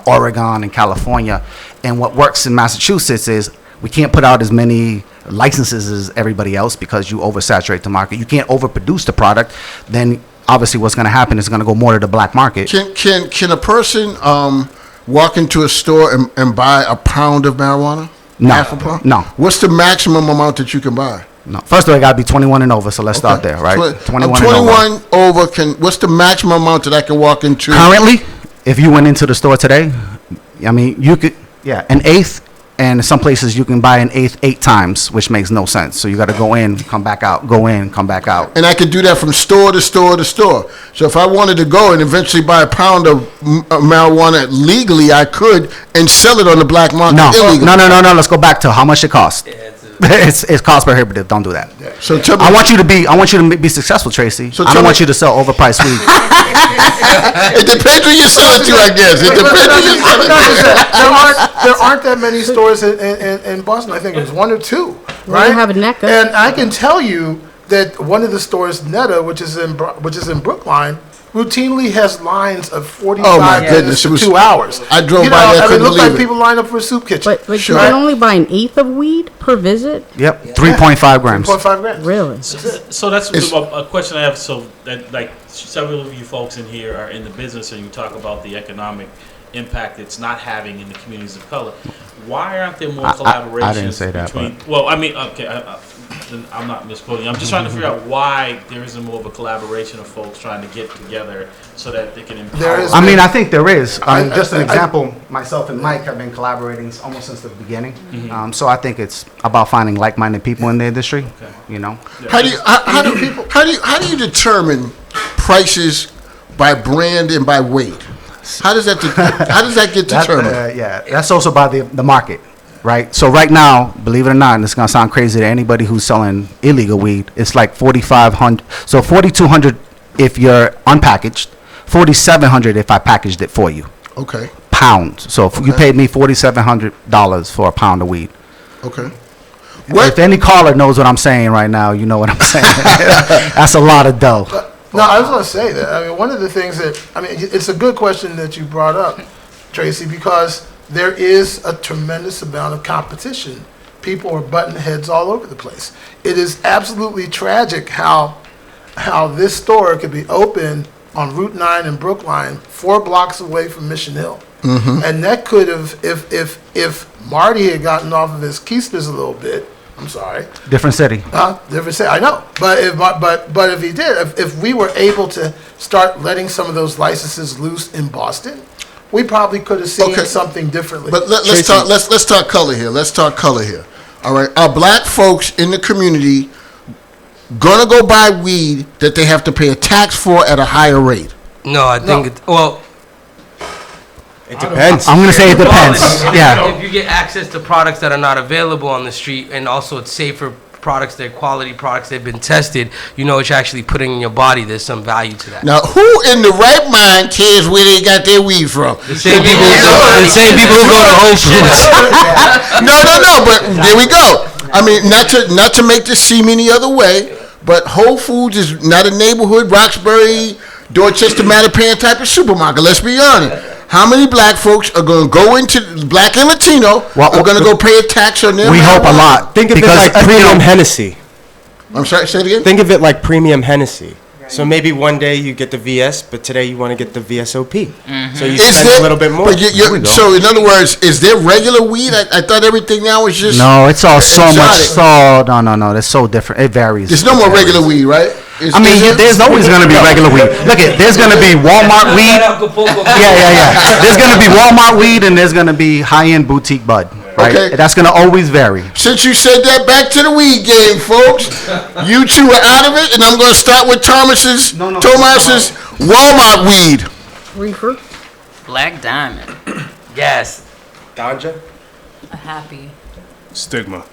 Oregon and California. And what works in Massachusetts is we can't put out as many licenses as everybody else because you oversaturate the market. You can't overproduce the product. Then obviously what's going to happen is going to go more to the black market. Can a person walk into a store and buy a pound of marijuana? No. Half a pound? No. What's the maximum amount that you can buy? No. First of all, it got to be 21 and over, so let's start there, right? 21 over. What's the maximum amount that I can walk into? Currently, if you went into the store today, you could, an eighth, and some places you can buy an eighth 8 times, which makes no sense. So you got to go in, come back out, go in, come back out. And I could do that from store to store to store. So if I wanted to go and eventually buy a pound of marijuana legally, I could, and sell it on the black market illegally. No. Let's go back to how much it costs. It's cost prohibitive. Don't do that. So tell me, I want you to be successful, Tracy. So I don't tell want me- you to sell overpriced weed. it depends who you sell it to, I guess. It depends who you sell it to. There aren't that many stores in Boston. I think it was 1 or 2, right? They have a NECA. And I can tell you that one of the stores, Netta, which is in Brookline, routinely has lines of 45 Oh, my minutes goodness, it to was- 2 hours. I drove by there, it couldn't looked like believe it. people line up for a soup kitchen. But Sure. you can only buy an eighth of weed per visit? Yep, 3.5 grams. 4.5 grams. Really? So that's a question I have. So that, like, several of you folks in here are in the business, and you talk about the economic impact it's not having in the communities of color. Why aren't there more collaborations? I didn't say that, between, well, I mean, okay, I'm not misquoting. I'm just trying to figure out why there isn't more of a collaboration of folks trying to get together so that they can empower. There is- I think there is. Just an example, myself and Mike have been collaborating almost since the beginning. So I think it's about finding like-minded people in the industry, How do you determine prices by brand and by weight? How does that get determined? That's also by the market, right? So right now, believe it or not, and it's gonna sound crazy to anybody who's selling illegal weed, it's like 4,500. So 4,200 if you're unpackaged, 4,700 if I packaged it for you. Okay. Pounds. So if you paid me $4,700 for a pound of weed. Okay. If any caller knows what I'm saying right now, you know what I'm saying. That's a lot of dough. No, I was going to say that. I mean, one of the things it's a good question that you brought up, Tracy, because there is a tremendous amount of competition. People are butting heads all over the place. It is absolutely tragic how this store could be open on Route 9 in Brookline, 4 blocks away from Mission Hill. Mm-hmm. And that could have, if Marty had gotten off of his keisters a little bit, I'm sorry. Different city. Different city. I know, but if he did, if we were able to start letting some of those licenses loose in Boston, we probably could have seen something differently. But let's talk color here. Let's talk color here. All right. Are black folks in the community gonna go buy weed that they have to pay a tax for at a higher rate? No, I think it depends. I'm going to say it depends. Yeah. If you get access to products that are not available on the street, and also it's safer products, they're quality products, they've been tested, you know what you're actually putting in your body, there's some value to that. Now, who in the right mind cares where they got their weed from? The same people who go to Whole Foods. No, but there we go. I mean, not to make this seem any other way, but Whole Foods is not a neighborhood, Roxbury, Dorchester, Mattapan type of supermarket. Let's be honest. How many black folks are going to go into black and Latino are going to go pay a tax on their? We hope a lot. Think of it like premium Hennessy. I'm sorry, say it again. Think of it like premium Hennessy. So maybe one day you get the VS, but today you want to get the VSOP. Mm-hmm. So you spend a little bit more. But so in other words, is there regular weed? I thought everything now was just. No, it's all so much. No. That's so different. It varies. There's no more regular weed, right? There's always going to be regular weed. Look there's going to be Walmart weed. Yeah. There's going to be Walmart weed and there's going to be high-end boutique bud. Right? Okay. That's going to always vary. Since you said that, back to the weed game, folks. You two are out of it, and I'm going to start with Thomas's Walmart weed. Reefer. Black Diamond. Yes. Ganja. A happy. Stigma.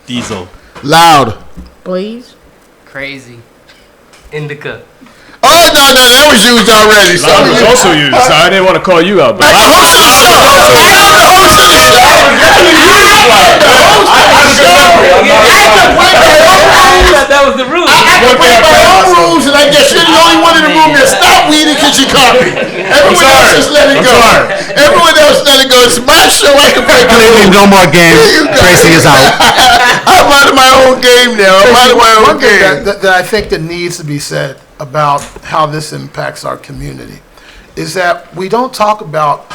Diesel. Loud. Blaze. Crazy. Indica. Oh, no, that was used already. That was also used. So I didn't want to call you out. But That was the rule. I can break my own rules, and I guess you're the only one in the room that stopped weeding because you caught me. Everyone else just let it go. Everyone else let it go. It's my show. I can break my rules. No more game. Tracy is out. I'm out of my own game now. I'm out of my own game. That I think that needs to be said about how this impacts our community is that we don't talk about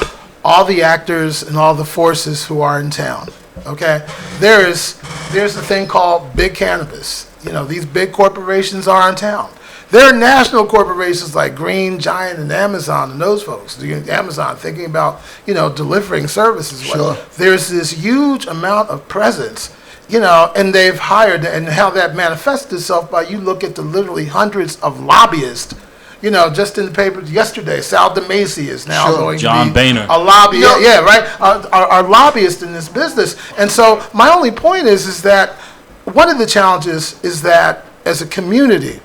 all the actors and all the forces who are in town. Okay, there's a thing called big cannabis. You know, these big corporations are in town. There are national corporations like Green Giant and Amazon and those folks. Amazon thinking about delivering services. Sure. There's this huge amount of presence. And they've hired, and how that manifests itself by you look at the literally hundreds of lobbyists. Just in the paper yesterday, Sal DeMacy is now going John to be Boehner. a lobbyist. Yeah, right. Are lobbyists in this business. And so my only point is that one of the challenges is that as a community,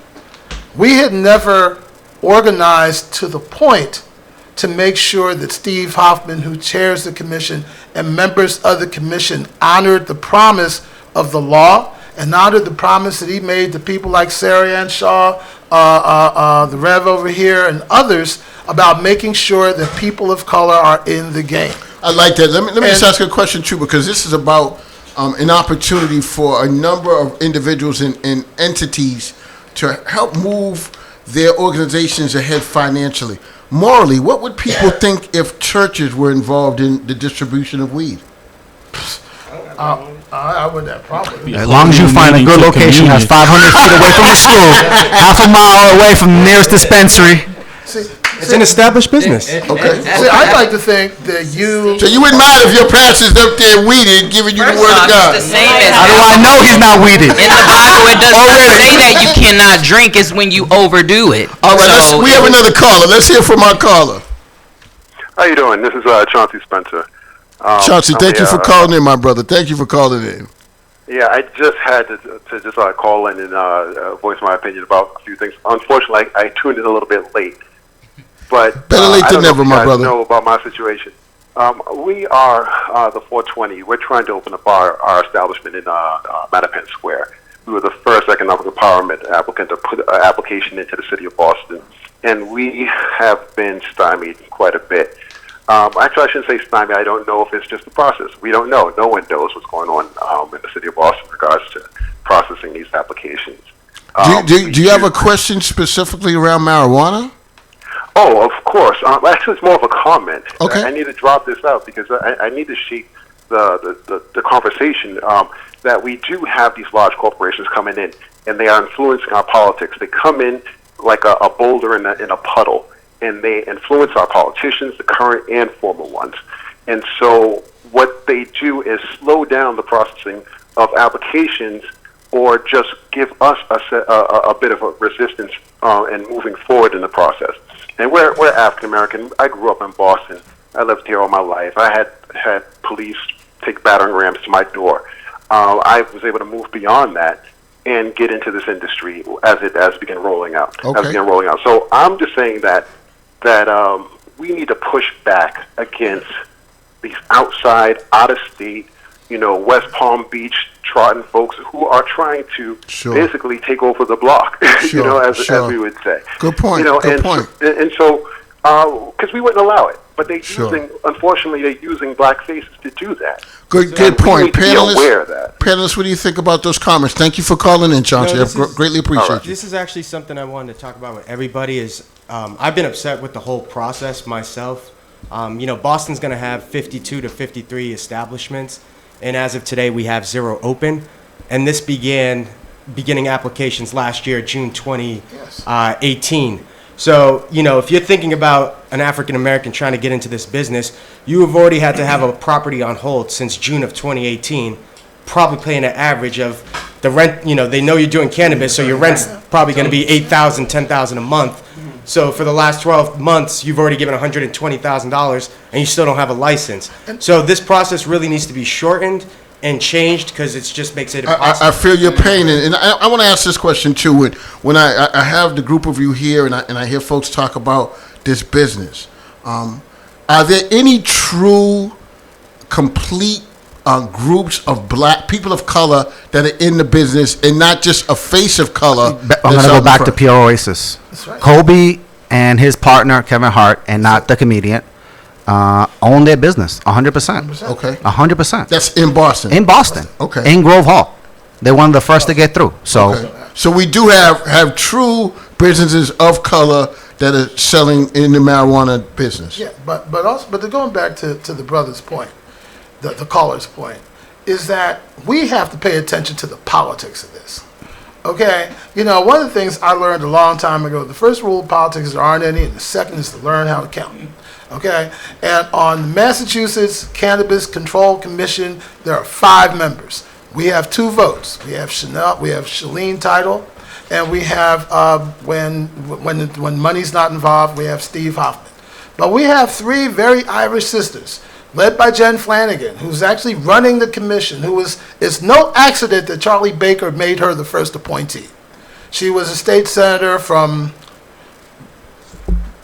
we had never organized to the point to make sure that Steve Hoffman, who chairs the commission, and members of the commission honored the promise of the law and honored the promise that he made to people like Sarah Ann Shaw, the Rev over here, and others about making sure that people of color are in the game. I like that. Let me just ask a question too, because this is about an opportunity for a number of individuals and entities to help move their organizations ahead financially. Morally, what would people think if churches were involved in the distribution of weed? I wouldn't have problem. As long as you find a good location that's 500 feet away from the school, half a mile away from the nearest dispensary. It's an established business. Okay. See, I'd like to think that you... So you wouldn't mind if your pastor's up there weeded, giving you the word of God? It's the same as How do I know he's not weeded? in the Bible. It does not say that you cannot drink. It's when you overdo it. All right, we have another caller. Let's hear from our caller. How you doing? This is Chauncey Spencer. Chauncey, thank you for calling in, my brother. Thank you for calling in. Yeah, I just had to just call in and voice my opinion about a few things. Unfortunately, I tuned in a little bit late. But better late than never, my brother. Know about my situation. We are the 420. We're trying to open up our establishment in Mattapan Square. We were the first economic empowerment applicant to put an application into the city of Boston, and we have been stymied quite a bit. Actually, I shouldn't say stymied. I don't know if it's just the process. We don't know. No one knows what's going on in the city of Boston in regards to processing these applications. Do you have a question specifically around marijuana? Oh, of course. Actually, it's more of a comment. Okay. I need to drop this out because I need to shape the conversation that we do have these large corporations coming in, and they are influencing our politics. They come in like a boulder in a puddle, and they influence our politicians, the current and former ones. And so what they do is slow down the processing of applications, or just give us a bit of a resistance in moving forward in the process. And we're African American. I grew up in Boston. I lived here all my life. I had police take battering rams to my door. I was able to move beyond that and get into this industry as it began rolling out. Okay. So I'm just saying that we need to push back against these outside, out of state, West Palm Beach trotting folks who are trying to basically take over the block, as we would say. Good point. Good point. And so, because we wouldn't allow it, but unfortunately, they're using black faces to do that. Good point. We need to be aware of that. Panelists, what do you think about those comments? Thank you for calling in, Chauncey. I greatly appreciate you. This is actually something I wanted to talk about with everybody. I've been upset with the whole process myself. Boston's going to have 52 to 53 establishments, and as of today, we have 0 open. And this beginning applications last year, June 2018. So, if you're thinking about an African American trying to get into this business, you have already had to have a property on hold since June of 2018, probably paying an average of the rent. They know you're doing cannabis, so your rent's probably going to be $8,000, $10,000 a month. So for the last 12 months, you've already given $120,000, and you still don't have a license. So this process really needs to be shortened and changed, because it just makes it impossible. I feel your pain, and I want to ask this question too. When I have the group of you here, and I hear folks talk about this business, are there any true, complete groups of black people of color that are in the business, and not just a face of color? I'm going to go back to Pure Oasis. That's right. Kobe and his partner Kevin Hart, and not the comedian, own their business 100%. Okay. 100%. That's in Boston. In Boston. Okay. In Grove Hall. They're one of the first to get through. So, so we do have true businesses of color that are selling in the marijuana business. Yeah, but going back to the brother's point, the caller's point, is that we have to pay attention to the politics of this. Okay, one of the things I learned a long time ago, the first rule of politics is there aren't any, and the second is to learn how to count. Okay, and on the Massachusetts Cannabis Control Commission, there are 5 members. We have 2 votes. We have Shalene Title, and we have when money's not involved, we have Steve Hoffman. But we have 3 very Irish sisters, led by Jen Flanagan, who's actually running the commission. It's no accident that Charlie Baker made her the first appointee. She was a state senator from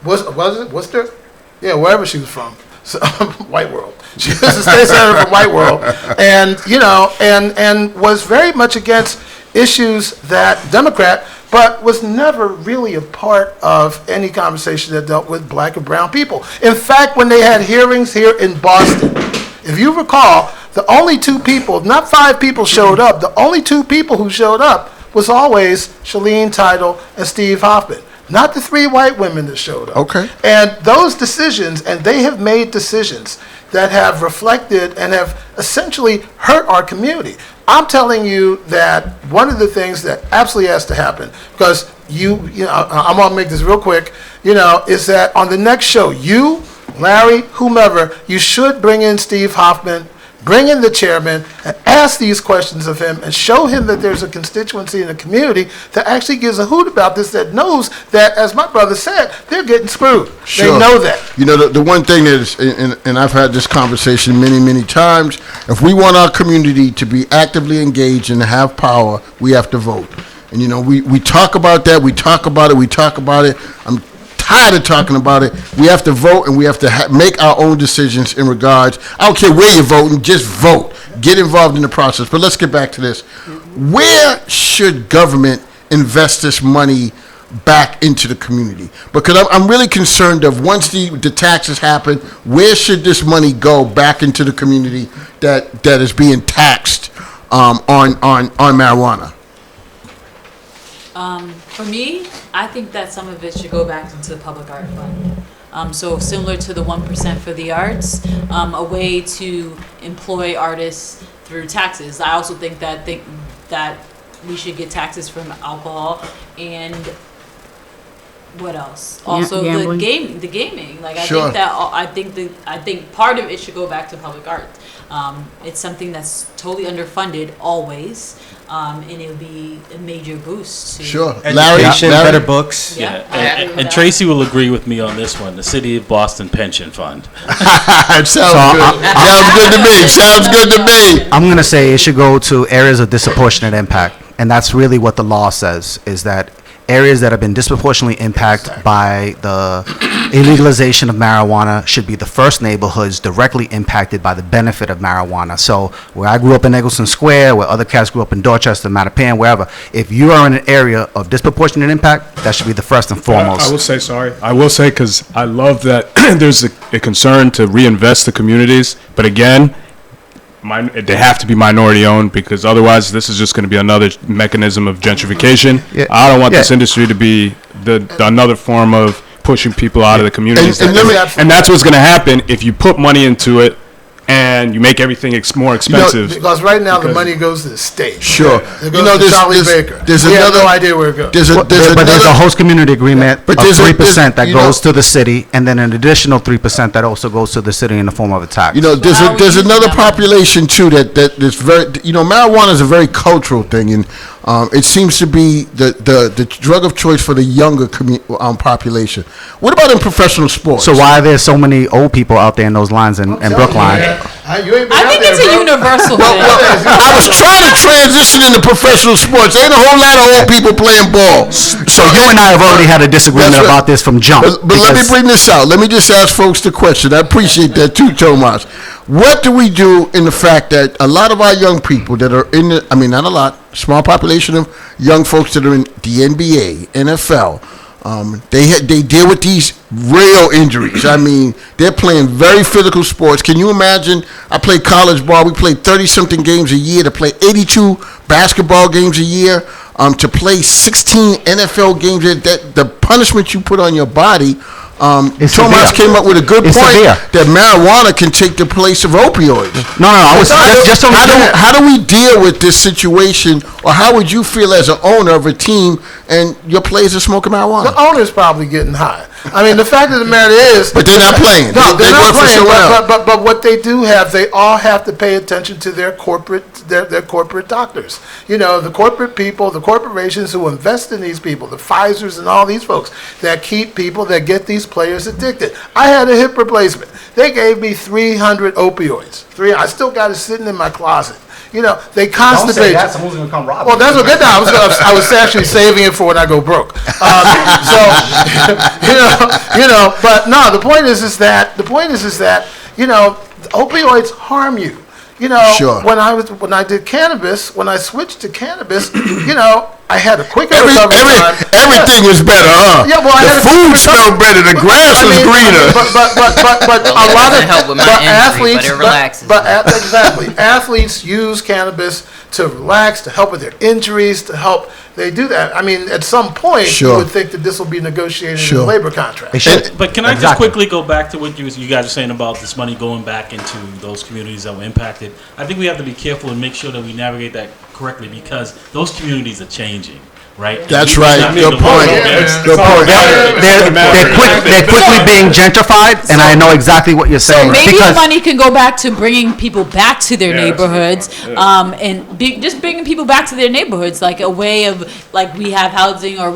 was it Worcester? Yeah, wherever she was from, so, White World. She was a state senator from White World, and and was very much against issues that Democrat, but was never really a part of any conversation that dealt with black and brown people. In fact, when they had hearings here in Boston, if you recall, the only 2 people, not 5 people showed up. The only 2 people who showed up was always Shalene Title and Steve Hoffman. Not the 3 white women that showed up. Okay. And those decisions, and they have made decisions that have reflected and have essentially hurt our community. I'm telling you that one of the things that absolutely has to happen, because I'm gonna make this real quick, is that on the next show, you, Larry, whomever, you should bring in Steve Hoffman, bring in the chairman, and ask these questions of him, and show him that there's a constituency in the community that actually gives a hoot about this, that knows that, as my brother said, they're getting screwed. Sure. They know that. The one thing is, and I've had this conversation many, many times, if we want our community to be actively engaged and have power, we have to vote. And we talk about that, we talk about it. I'm tired of talking about it. We have to vote, and we have to make our own decisions in regards. I don't care where you're voting, just vote. Get involved in the process. But let's get back to this. where should government invest this money back into the community? Because I'm really concerned of once the taxes happen, where should this money go back into the community that is being taxed on marijuana? For me, I think that some of it should go back into the public art fund. So similar to the 1% for the arts, a way to employ artists through taxes. I also think that we should get taxes from alcohol and what else? Also the gaming. Like I think part of it should go back to public art. It's something that's totally underfunded always. And it would be a major boost to education, better books. Yeah. And Tracy will agree with me on this one. The City of Boston Pension Fund. It sounds good. Sounds good to me. I'm going to say it should go to areas of disproportionate impact. And that's really what the law says, is that areas that have been disproportionately impacted by the illegalization of marijuana should be the first neighborhoods directly impacted by the benefit of marijuana. So where I grew up in Eggleston Square, where other cats grew up in Dorchester, Mattapan, wherever, if you are in an area of disproportionate impact, that should be the first and foremost. I will say, because I love that there's a concern to reinvest the communities, but again, they have to be minority owned, because otherwise this is just going to be another mechanism of gentrification. Yeah. I don't want this industry to be another form of pushing people out of the communities. And that's what's going to happen if you put money into it and you make everything more expensive. Because right now the money goes to the state. Sure. It goes to Charlie Baker. We have no idea where it goes. But there's a host community agreement of 3% that goes to the city, and then an additional 3% that also goes to the city in the form of a tax. There's another population too that's very. Marijuana is a very cultural thing, and it seems to be the drug of choice for the younger population. What about in professional sports? So why are there so many old people out there in those lines in Brookline? I think it's a universal thing. I was trying to transition into professional sports. Ain't a whole lot of old people playing ball. So you and I have already had a disagreement about this from jump. But let me bring this out. Let me just ask folks the question. I appreciate that too, Tomas. What do we do in the fact that a lot of our young people that are not a lot, small population of young folks that are in the NBA, NFL, they deal with these real injuries. They're playing very physical sports. Can you imagine? I played college ball. We played 30-something games a year. To play 82 basketball games a year. To play 16 NFL games. The punishment you put on your body. Tomas came up with a good point that marijuana can take the place of opioids. No. How do we deal with this situation, or how would you feel as an owner of a team and your players are smoking marijuana? The owner's probably getting high. The fact of the matter is, but they're not playing. No, they're not playing. But what they do have, they all have to pay attention to their corporate doctors. The corporate people, the corporations who invest in these people, the Pfizers and all these folks that keep people, that get these players addicted. I had a hip replacement. They gave me 300 opioids. I still got it sitting in my closet. They constipate. Don't say that. Someone's gonna come rob. Well, that's what good. I was actually saving it for when I go broke. But no. The point is that opioids harm you. Sure. When I did cannabis, when I switched to cannabis, I had a quicker recovery time. Everything was better, huh? Yeah, well, the food smelled better. The grass was greener. But a lot of help with my injury, but it relaxes. Exactly, athletes use cannabis to relax, to help with their injuries, to help. They do that. At some point, you would think that this will be negotiated in a labor contract. But can I just quickly go back to what you guys are saying about this money going back into those communities that were impacted? I think we have to be careful and make sure that we navigate that correctly, because those communities are changing. Right. That's right. Good point. They're quickly being gentrified, and I know exactly what you're saying. So maybe the money can go back to bringing people back to their neighborhoods, and just bringing people back to their neighborhoods, like a way of, like, we have housing or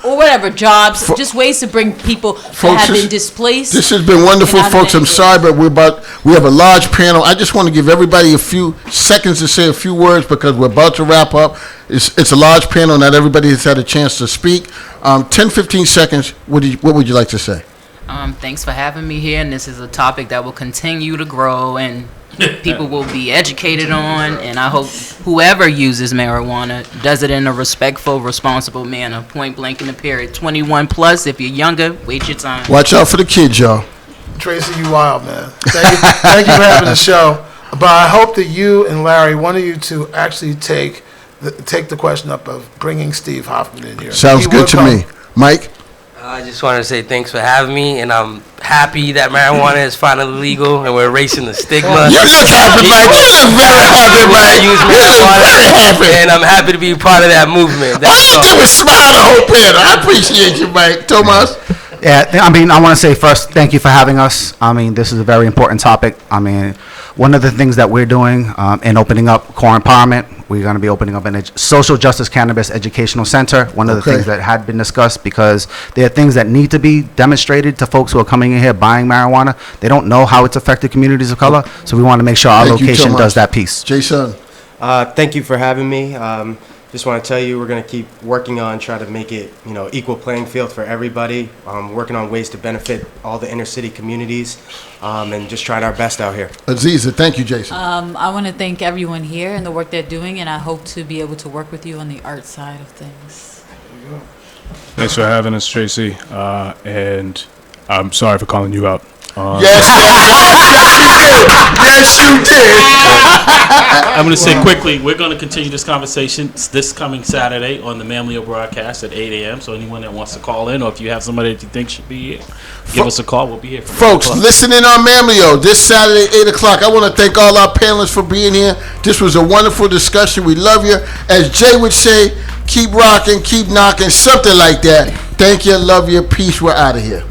whatever, jobs, just ways to bring people that have been displaced. This has been wonderful, folks. I'm sorry, but we have a large panel. I just want to give everybody a few seconds to say a few words, because we're about to wrap up. It's a large panel. Not everybody has had a chance to speak. 10, 15 seconds. What would you like to say? Thanks for having me here, and this is a topic that will continue to grow and people will be educated on, and I hope whoever uses marijuana does it in a respectful, responsible manner, point blank in the period. 21 plus, if you're younger, wait your time. Watch out for the kids, y'all. Tracy, you wild, man. Thank you for having the show. But I hope that you and Larry, one of you two, actually take the question up of bringing Steve Hoffman in here. Sounds good to me. Mike? I just wanted to say thanks for having me, and I'm happy that marijuana is finally legal and we're erasing the stigma. You look happy, Mike. You look very happy, Mike. Use marijuana, very happy. And I'm happy to be part of that movement. Why you give a smile the whole panel? I appreciate you, Mike. Tomas? Yeah, I mean, I want to say first, thank you for having us. I mean, this is a very important topic. I mean, one of the things that we're doing in opening up core empowerment, we're going to be opening up a social justice cannabis educational center. One of the things that had been discussed, because there are things that need to be demonstrated to folks who are coming in here buying marijuana. They don't know how it's affected communities of color, so we want to make sure our location does that piece. Jason? Thank you for having me. Just want to tell you we're going to keep working on trying to make it, equal playing field for everybody. Working on ways to benefit all the inner city communities, and just trying our best out here. Aziza, thank you, Jason. I want to thank everyone here and the work they're doing, and I hope to be able to work with you on the art side of things. Thanks for having us, Tracy. And I'm sorry for calling you out. Yes, you did. I'm going to say quickly, we're going to continue this conversation this coming Saturday on the Mamleo broadcast at 8 a.m. So anyone that wants to call in, or if you have somebody that you think should be here, give us a call. We'll be here. Folks, listening on Mamleo this Saturday, 8 o'clock. I want to thank all our panelists for being here. This was a wonderful discussion. We love you. As Jay would say, keep rocking, keep knocking, something like that. Thank you, love you, peace. We're out of here.